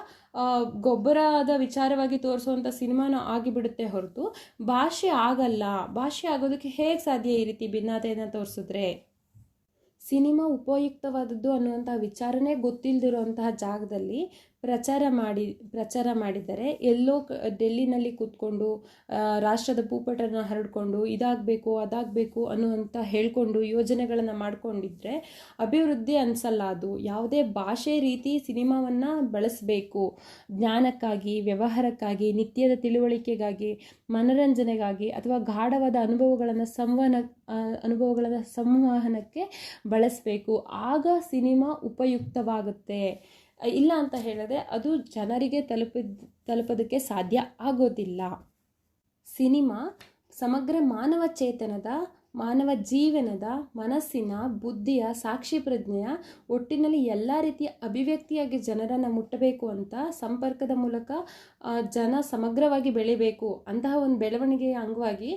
ಗೊಬ್ಬರದ ವಿಚಾರವಾಗಿ ತೋರಿಸುವಂಥ ಸಿನಿಮಾನೋ ಆಗಿಬಿಡುತ್ತೆ ಹೊರತು ಭಾಷೆ ಆಗಲ್ಲ. ಭಾಷೆ ಆಗೋದಕ್ಕೆ ಹೇಗೆ ಸಾಧ್ಯ ಈ ರೀತಿ ಭಿನ್ನತೆಯನ್ನು ತೋರಿಸಿದ್ರೆ? ಸಿನಿಮಾ ಉಪಯುಕ್ತವಾದದ್ದು ಅನ್ನುವಂಥ ವಿಚಾರನೇ ಗೊತ್ತಿಲ್ಲದಿರುವಂತಹ ಜಾಗದಲ್ಲಿ ಪ್ರಚಾರ ಮಾಡಿದರೆ ಎಲ್ಲೋ ಡೆಲ್ಲಿನಲ್ಲಿ ಕೂತ್ಕೊಂಡು ರಾಷ್ಟ್ರದ ಭೂಪಟನ ಹರಡ್ಕೊಂಡು ಇದಾಗಬೇಕು ಅದಾಗಬೇಕು ಅನ್ನುವಂಥ ಹೇಳ್ಕೊಂಡು ಯೋಜನೆಗಳನ್ನು ಮಾಡ್ಕೊಂಡಿದ್ರೆ ಅಭಿವೃದ್ಧಿ ಅನಿಸಲ್ಲ. ಅದು ಯಾವುದೇ ಭಾಷೆ ರೀತಿ ಸಿನಿಮಾವನ್ನು ಬಳಸಬೇಕು. ಜ್ಞಾನಕ್ಕಾಗಿ, ವ್ಯವಹಾರಕ್ಕಾಗಿ, ನಿತ್ಯದ ತಿಳುವಳಿಕೆಗಾಗಿ, ಮನರಂಜನೆಗಾಗಿ ಅಥವಾ ಗಾಢವಾದ ಅನುಭವಗಳನ್ನು ಸಂವಹನಕ್ಕೆ ಬಳಸಬೇಕು. ಆಗ ಸಿನಿಮಾ ಉಪಯುಕ್ತವಾಗುತ್ತೆ. ಇಲ್ಲ ಅಂತ ಹೇಳಿದ್ರೆ ಅದು ಜನರಿಗೆ ತಲುಪೋದಕ್ಕೆ ಸಾಧ್ಯ ಆಗೋದಿಲ್ಲ. ಸಿನಿಮಾ ಸಮಗ್ರ ಮಾನವ ಚೇತನದ, ಮಾನವ ಜೀವನದ, ಮನಸ್ಸಿನ, ಬುದ್ಧಿಯ, ಸಾಕ್ಷಿ ಪ್ರಜ್ಞೆಯ ಒಟ್ಟಿನಲ್ಲಿ ಎಲ್ಲ ರೀತಿಯ ಅಭಿವ್ಯಕ್ತಿಯಾಗಿ ಜನರನ್ನು ಮುಟ್ಟಬೇಕು ಅಂತ ಸಂಪರ್ಕದ ಮೂಲಕ ಜನ ಸಮಗ್ರವಾಗಿ ಬೆಳಿಬೇಕು ಅಂತಹ ಒಂದು ಬೆಳವಣಿಗೆಯ ಅಂಗವಾಗಿ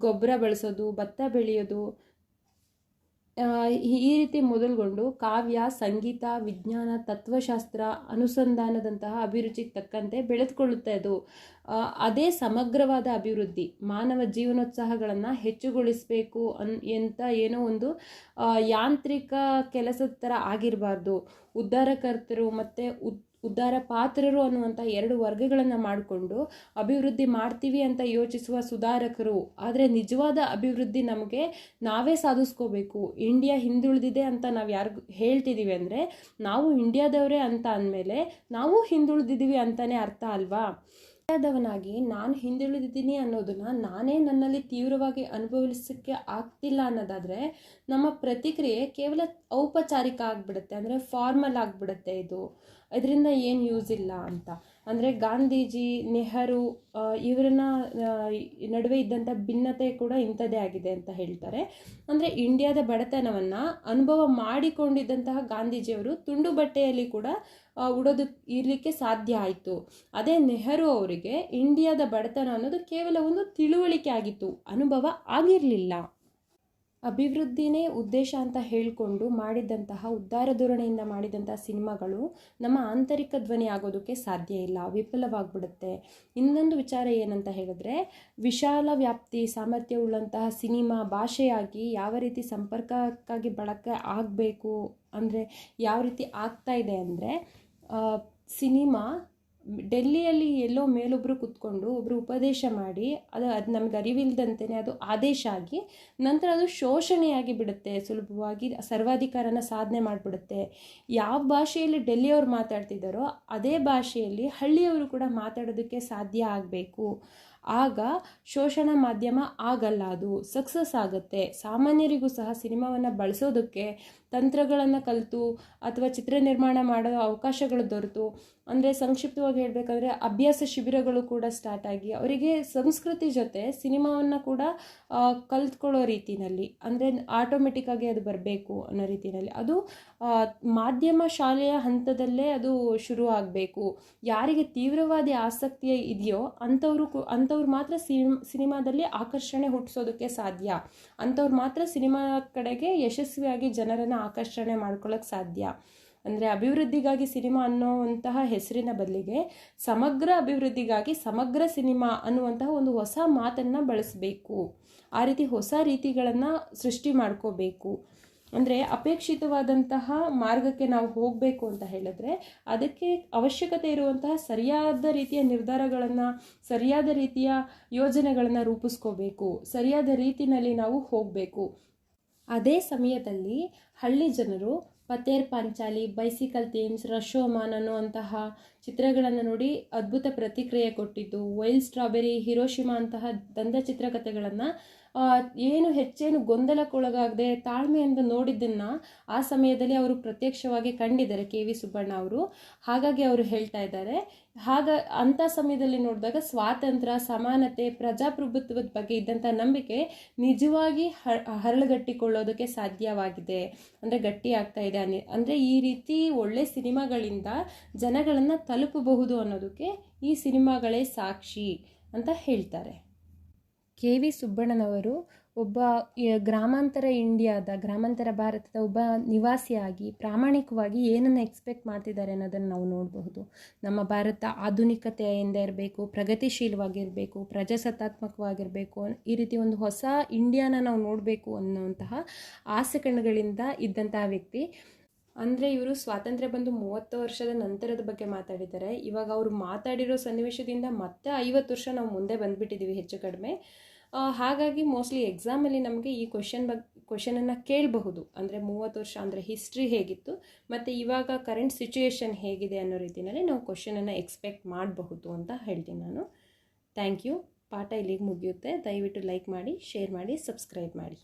ಗೊಬ್ಬರ ಬಳಸೋದು, ಭತ್ತ ಬೆಳೆಯೋದು, ಈ ರೀತಿ ಮೊದಲುಗೊಂಡು ಕಾವ್ಯ, ಸಂಗೀತ, ವಿಜ್ಞಾನ, ತತ್ವಶಾಸ್ತ್ರ, ಅನುಸಂಧಾನದಂತಹ ಅಭಿರುಚಿಗೆ ತಕ್ಕಂತೆ ಬೆಳೆದುಕೊಳ್ಳುತ್ತೆ. ಅದು ಅದೇ ಸಮಗ್ರವಾದ ಅಭಿವೃದ್ಧಿ. ಮಾನವ ಜೀವನೋತ್ಸಾಹಗಳನ್ನು ಹೆಚ್ಚುಗೊಳಿಸಬೇಕು ಅಂತ ಏನೋ ಒಂದು ಯಾಂತ್ರಿಕ ಕೆಲಸದ ಥರ ಆಗಿರಬಾರ್ದು. ಉದ್ಧಾರಕರ್ತರು ಮತ್ತು ಉದ್ಧಾರ ಪಾತ್ರರು ಅನ್ನುವಂಥ 2 ವರ್ಗಗಳನ್ನು ಮಾಡಿಕೊಂಡು ಅಭಿವೃದ್ಧಿ ಮಾಡ್ತೀವಿ ಅಂತ ಯೋಚಿಸುವ ಸುಧಾರಕರು. ಆದರೆ ನಿಜವಾದ ಅಭಿವೃದ್ಧಿ ನಮಗೆ ನಾವೇ ಸಾಧಿಸ್ಕೋಬೇಕು. ಇಂಡಿಯಾ ಹಿಂದುಳಿದಿದೆ ಅಂತ ನಾವು ಯಾರಿಗೂ ಹೇಳ್ತಿದ್ದೀವಿ ಅಂದರೆ ನಾವು ಇಂಡಿಯಾದವರೇ ಅಂತ ಅಂದಮೇಲೆ ನಾವು ಹಿಂದುಳಿದಿದ್ದೀವಿ ಅಂತಲೇ ಅರ್ಥ ಅಲ್ವಾ? ಇಂಡಿಯಾದವನಾಗಿ ನಾನು ಹಿಂದುಳಿದಿದ್ದೀನಿ ಅನ್ನೋದನ್ನು ನಾನೇ ನನ್ನಲ್ಲಿ ತೀವ್ರವಾಗಿ ಅನುಭವಿಸೋಕ್ಕೆ ಆಗ್ತಿಲ್ಲ ಅನ್ನೋದಾದರೆ ನಮ್ಮ ಪ್ರತಿಕ್ರಿಯೆ ಕೇವಲ ಔಪಚಾರಿಕ ಆಗಿಬಿಡುತ್ತೆ. ಅಂದರೆ ಫಾರ್ಮಲ್ ಆಗಿಬಿಡುತ್ತೆ. ಇದರಿಂದ ಏನು ಯೂಸ್ ಇಲ್ಲ ಅಂತ. ಅಂದರೆ ಗಾಂಧೀಜಿ, ನೆಹರು ಇವರನ್ನ ನಡುವೆ ಇದ್ದಂಥ ಭಿನ್ನತೆ ಕೂಡ ಇಂಥದ್ದೇ ಆಗಿದೆ ಅಂತ ಹೇಳ್ತಾರೆ. ಅಂದರೆ ಇಂಡಿಯಾದ ಬಡತನವನ್ನು ಅನುಭವ ಮಾಡಿಕೊಂಡಿದ್ದಂತಹ ಗಾಂಧೀಜಿಯವರು ತುಂಡು ಬಟ್ಟೆಯಲ್ಲಿ ಕೂಡ ಇರಲಿಕ್ಕೆ ಸಾಧ್ಯ ಆಯಿತು. ಅದೇ ನೆಹರು ಅವರಿಗೆ ಇಂಡಿಯಾದ ಬಡತನ ಅನ್ನೋದು ಕೇವಲ ಒಂದು ತಿಳುವಳಿಕೆ ಆಗಿತ್ತು, ಅನುಭವ ಆಗಿರಲಿಲ್ಲ. ಅಭಿವೃದ್ಧಿನೇ ಉದ್ದೇಶ ಅಂತ ಹೇಳಿಕೊಂಡು ಮಾಡಿದಂತಹ ಉದ್ಧಾರ ಧೋರಣೆಯಿಂದ ಮಾಡಿದಂತಹ ಸಿನಿಮಾಗಳು ನಮ್ಮ ಆಂತರಿಕ ಧ್ವನಿ ಆಗೋದಕ್ಕೆ ಸಾಧ್ಯ ಇಲ್ಲ, ವಿಫಲವಾಗಿಬಿಡುತ್ತೆ. ಇನ್ನೊಂದು ವಿಚಾರ ಏನಂತ ಹೇಳಿದ್ರೆ, ವಿಶಾಲ ವ್ಯಾಪ್ತಿ ಸಾಮರ್ಥ್ಯವುಳ್ಳಂತಹ ಸಿನಿಮಾ ಭಾಷೆಯಾಗಿ ಯಾವ ರೀತಿ ಸಂಪರ್ಕಕ್ಕಾಗಿ ಬಳಕೆ ಆಗಬೇಕು ಅಂದರೆ ಯಾವ ರೀತಿ ಆಗ್ತಾ ಇದೆ ಅಂದರೆ, ಸಿನಿಮಾ ಡೆಲ್ಲಿಯಲ್ಲಿ ಎಲ್ಲೋ ಮೇಲೊಬ್ಬರು ಕೂತ್ಕೊಂಡು ಒಬ್ಬರು ಉಪದೇಶ ಮಾಡಿ ಅದು ನಮ್ಗೆ ಅರಿವಿಲ್ದಂತೆಯೇ ಅದು ಆದೇಶ ಆಗಿ ನಂತರ ಅದು ಶೋಷಣೆಯಾಗಿ ಬಿಡುತ್ತೆ. ಸುಲಭವಾಗಿ ಸರ್ವಾಧಿಕಾರನ ಸಾಧನೆ ಮಾಡಿಬಿಡುತ್ತೆ. ಯಾವ ಭಾಷೆಯಲ್ಲಿ ಡೆಲ್ಲಿಯವರು ಮಾತಾಡ್ತಿದ್ದಾರೋ ಅದೇ ಭಾಷೆಯಲ್ಲಿ ಹಳ್ಳಿಯವರು ಕೂಡ ಮಾತಾಡೋದಕ್ಕೆ ಸಾಧ್ಯ ಆಗಬೇಕು. ಆಗ ಶೋಷಣಾ ಮಾಧ್ಯಮ ಆಗಲ್ಲ, ಅದು ಸಕ್ಸಸ್ ಆಗುತ್ತೆ. ಸಾಮಾನ್ಯರಿಗೂ ಸಹ ಸಿನಿಮಾವನ್ನು ಬಳಸೋದಕ್ಕೆ ತಂತ್ರಗಳನ್ನು ಕಲಿತು ಅಥವಾ ಚಿತ್ರ ನಿರ್ಮಾಣ ಮಾಡೋ ಅವಕಾಶಗಳು ದೊರೆತು, ಅಂದರೆ ಸಂಕ್ಷಿಪ್ತವಾಗಿ ಹೇಳಬೇಕಂದ್ರೆ ಅಭ್ಯಾಸ ಶಿಬಿರಗಳು ಕೂಡ ಸ್ಟಾರ್ಟ್ ಆಗಿ ಅವರಿಗೆ ಸಂಸ್ಕೃತಿ ಜೊತೆ ಸಿನಿಮಾವನ್ನು ಕೂಡ ಕಲ್ತ್ಕೊಳ್ಳೋ ರೀತಿಯಲ್ಲಿ, ಅಂದರೆ ಆಟೋಮೆಟಿಕ್ಕಾಗಿ ಅದು ಬರಬೇಕು ಅನ್ನೋ ರೀತಿಯಲ್ಲಿ ಅದು ಮಾಧ್ಯಮ ಶಾಲೆಯ ಹಂತದಲ್ಲೇ ಅದು ಶುರು ಆಗಬೇಕು. ಯಾರಿಗೆ ತೀವ್ರವಾದಿ ಆಸಕ್ತಿ ಇದೆಯೋ ಅಂಥವ್ರು ಮಾತ್ರ ಸಿನಿಮಾದಲ್ಲಿ ಆಕರ್ಷಣೆ ಹುಟ್ಟಿಸೋದಕ್ಕೆ ಸಾಧ್ಯ. ಅಂಥವ್ರು ಮಾತ್ರ ಸಿನಿಮಾ ಕಡೆಗೆ ಯಶಸ್ವಿಯಾಗಿ ಜನರನ್ನು ಆಕರ್ಷಣೆ ಮಾಡ್ಕೊಳ್ಳೋಕ್ಕೆ ಸಾಧ್ಯ. ಅಂದರೆ ಅಭಿವೃದ್ಧಿಗಾಗಿ ಸಿನಿಮಾ ಅನ್ನೋವಂತಹ ಹೆಸರಿನ ಬದಲಿಗೆ ಸಮಗ್ರ ಅಭಿವೃದ್ಧಿಗಾಗಿ ಸಮಗ್ರ ಸಿನಿಮಾ ಅನ್ನುವಂತಹ ಒಂದು ಹೊಸ ಮಾತನ್ನು ಬಳಸಬೇಕು. ಆ ರೀತಿ ಹೊಸ ರೀತಿಗಳನ್ನು ಸೃಷ್ಟಿ ಮಾಡ್ಕೋಬೇಕು. ಅಂದರೆ ಅಪೇಕ್ಷಿತವಾದಂತಹ ಮಾರ್ಗಕ್ಕೆ ನಾವು ಹೋಗಬೇಕು ಅಂತ ಹೇಳಿದ್ರೆ ಅದಕ್ಕೆ ಅವಶ್ಯಕತೆ ಇರುವಂತಹ ಸರಿಯಾದ ರೀತಿಯ ನಿರ್ಧಾರಗಳನ್ನು, ಸರಿಯಾದ ರೀತಿಯ ಯೋಜನೆಗಳನ್ನು ರೂಪಿಸ್ಕೋಬೇಕು. ಸರಿಯಾದ ರೀತಿಯಲ್ಲಿ ನಾವು ಹೋಗಬೇಕು. ಅದೇ ಸಮಯದಲ್ಲಿ ಹಳ್ಳಿ ಜನರು ಪತೇರ್ ಪಾಂಚಾಲಿ, ಬೈಸಿಕಲ್ ಥೀಮ್ಸ್, ರಶೋಮಾನ್ ಅನ್ನುವಂತಹ ಚಿತ್ರಗಳನ್ನು ನೋಡಿ ಅದ್ಭುತ ಪ್ರತಿಕ್ರಿಯೆ ಕೊಟ್ಟಿದ್ದು, ವೈಲ್ಡ್ ಸ್ಟ್ರಾಬೆರಿ, ಹಿರೋಶಿಮಾ ಅಂತಹ ದಂತ ಚಿತ್ರಕಥೆಗಳನ್ನು ಏನು ಹೆಚ್ಚೇನು ಗೊಂದಲಕ್ಕೊಳಗಾಗದೆ ತಾಳ್ಮೆಯಿಂದ ನೋಡಿದ್ದನ್ನು ಆ ಸಮಯದಲ್ಲಿ ಅವರು ಪ್ರತ್ಯಕ್ಷವಾಗಿ ಕಂಡಿದ್ದಾರೆ, KV ಸುಬ್ಬಣ್ಣ ಅವರು. ಹಾಗಾಗಿ ಅವರು ಹೇಳ್ತಾ ಇದ್ದಾರೆ, ಅಂಥ ಸಮಯದಲ್ಲಿ ನೋಡಿದಾಗ ಸ್ವಾತಂತ್ರ್ಯ, ಸಮಾನತೆ, ಪ್ರಜಾಪ್ರಭುತ್ವದ ಬಗ್ಗೆ ಇದ್ದಂಥ ನಂಬಿಕೆ ನಿಜವಾಗಿ ಹರಳುಗಟ್ಟಿಕೊಳ್ಳೋದಕ್ಕೆ ಸಾಧ್ಯವಾಗಿದೆ, ಅಂದರೆ ಗಟ್ಟಿ ಆಗ್ತಾ ಇದೆ. ಅಂದರೆ ಈ ರೀತಿ ಒಳ್ಳೆ ಸಿನಿಮಾಗಳಿಂದ ಜನಗಳನ್ನು ತಲುಪಬಹುದು ಅನ್ನೋದಕ್ಕೆ ಈ ಸಿನಿಮಾಗಳೇ ಸಾಕ್ಷಿ ಅಂತ ಹೇಳ್ತಾರೆ. KV ಸುಬ್ಬಣ್ಣನವರು ಒಬ್ಬ ಗ್ರಾಮಾಂತರ ಭಾರತದ ಒಬ್ಬ ನಿವಾಸಿಯಾಗಿ ಪ್ರಾಮಾಣಿಕವಾಗಿ ಏನನ್ನು ಎಕ್ಸ್ಪೆಕ್ಟ್ ಮಾಡ್ತಿದ್ದಾರೆ ಅನ್ನೋದನ್ನು ನಾವು ನೋಡಬಹುದು. ನಮ್ಮ ಭಾರತ ಆಧುನಿಕತೆಯಿಂದ ಇರಬೇಕು, ಪ್ರಗತಿಶೀಲವಾಗಿರಬೇಕು, ಪ್ರಜಾಸತ್ತಾತ್ಮಕವಾಗಿರಬೇಕು, ಈ ರೀತಿ ಒಂದು ಹೊಸ ಇಂಡಿಯಾನ ನಾವು ನೋಡಬೇಕು ಅನ್ನುವಂತಹ ಆಸೆ ಕಣ್ಣುಗಳಿಂದ ಇದ್ದಂತಹ ವ್ಯಕ್ತಿ. ಅಂದರೆ ಇವರು ಸ್ವಾತಂತ್ರ್ಯ ಬಂದು 30 ವರ್ಷದ ನಂತರದ ಬಗ್ಗೆ ಮಾತಾಡಿದ್ದಾರೆ. ಇವಾಗ ಅವರು ಮಾತಾಡಿರೋ ಸನ್ನಿವೇಶದಿಂದ ಮತ್ತೆ 50 ವರ್ಷ ನಾವು ಮುಂದೆ ಬಂದುಬಿಟ್ಟಿದ್ದೀವಿ ಹೆಚ್ಚು ಕಡಿಮೆ. ಹಾಗಾಗಿ ಮೋಸ್ಟ್ಲಿ ಎಕ್ಸಾಮಲ್ಲಿ ನಮಗೆ ಈ ಕ್ವೆಶನನ್ನು ಕೇಳಬಹುದು. ಅಂದರೆ 30 ವರ್ಷ ಅಂದರೆ ಹಿಸ್ಟ್ರಿ ಹೇಗಿತ್ತು ಮತ್ತು ಇವಾಗ ಕರೆಂಟ್ ಸಿಚುಯೇಷನ್ ಹೇಗಿದೆ ಅನ್ನೋ ರೀತಿಯಲ್ಲಿ ನಾವು ಕ್ವೆಶನನ್ನು ಎಕ್ಸ್ಪೆಕ್ಟ್ ಮಾಡಬಹುದು ಅಂತ ಹೇಳ್ತೀನಿ ನಾನು. Thank you. ಪಾಠ ಇಲ್ಲಿಗೆ ಮುಗಿಯುತ್ತೆ. ದಯವಿಟ್ಟು ಲೈಕ್ ಮಾಡಿ, ಶೇರ್ ಮಾಡಿ, ಸಬ್ಸ್ಕ್ರೈಬ್ ಮಾಡಿ.